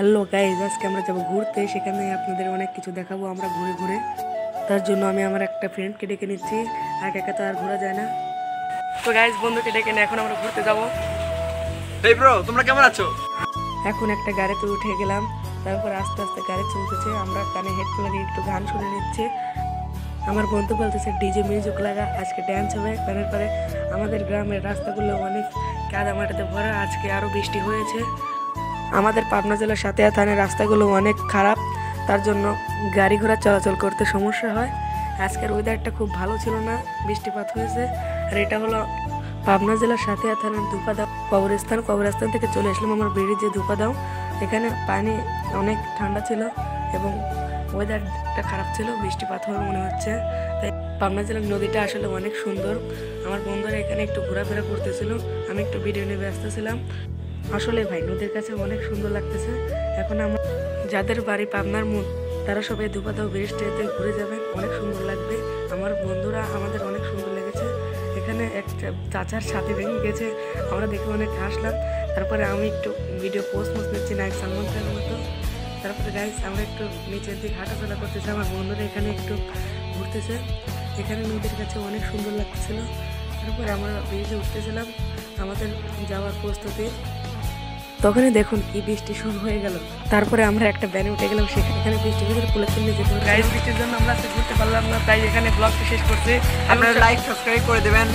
Hello guys, আজকে আমরা যাবো ঘুরতে। সেখানে আপনাদের অনেক কিছু দেখাবো আমরা ঘুরে ঘুরে। তার জন্য আমি আমার একটা ফ্রেন্ডকে ডেকে নিচ্ছি, একা একা তো আর ঘোরা যায় না। তো গাইজ, বন্ধুকে ডেকে নিয়ে এখন আমরা ঘুরতে যাবো। এই ব্রো, তোমরা কেমন আছো? এখন একটা গাড়িতে উঠে গেলাম, তারপর আস্তে আস্তে গাড়ি চলতেছে। আমরা কানে হেডফোন লাগিয়ে একটু গান শুনে নিচ্ছি। আমার বন্ধু বলতেছে ডিজে মিউজিক লাগা, আজকে ড্যান্স হবে গানের পরে। আমাদের গ্রামের রাস্তাগুলো অনেক কাদা মাটিতে ভরা, আজকে আরও বৃষ্টি হয়েছে। আমাদের পাবনা জেলার সাথিয়া থানার রাস্তাগুলো অনেক খারাপ, তার জন্য গাড়ি ঘোড়া চলাচল করতে সমস্যা হয়। আজকের ওয়েদারটা খুব ভালো ছিল না, বৃষ্টিপাত হয়েছে। আর এটা হলো পাবনা জেলার সাথিয়া থানার ধুপাদাও কবরস্থান থেকে চলে আসলাম আমার ব্রিজে ধুপাদাও। এখানে পানি অনেক ঠান্ডা ছিল এবং ওয়েদারটা খারাপ ছিল, বৃষ্টিপাত হবে মনে হচ্ছে। তাই পাবনা জেলার নদীটা আসলে অনেক সুন্দর। আমার বন্ধুরা এখানে একটু ঘোরাফেরা করতেছিল, আমি একটু ভিডিও নিয়ে ব্যস্ত ছিলাম। আসলে ভাই নদীর কাছে অনেক সুন্দর লাগতেছে। এখন আমরা যাদের বাড়ি পাবনার তারা সবাই ধুপাদাও ব্রিজটাতে ঘুরে যাবেন, অনেক সুন্দর লাগবে। আমার বন্ধুরা আমাদের অনেক সুন্দর লেগেছে। এখানে একটা চাচার সাথে ভেঙে গেছে, আমরা দেখে অনেক হাসলাম। তারপরে আমি একটু ভিডিও পোস্ট নিচ্ছি নায়ক সালমান খানের মতো। তারপরে গাইজ আমরা একটু নিচের দিকে হাঁটাচলা করতেছি, আমার বন্ধুরা এখানে একটু ঘুরতেছে। এখানে নদীর কাছে অনেক সুন্দর লাগতেছিল। তারপরে আমরা ব্রিজে উঠতেছিলাম আমাদের যাওয়ার প্রস্তুতি। তখনই দেখুন কি বৃষ্টি শুরু হয়ে গেল। তারপরে আমরা একটা ব্যানে উঠে গেলাম, সেখানে বৃষ্টির ভিতরে পুলে কিনতে যেতে গাইজ, বৃষ্টির জন্য আমরা ঘুরতে পারলাম না, তাই এখানে ব্লগটা শেষ করছি। আপনারা লাইক সাবস্ক্রাইব করে দেবেন।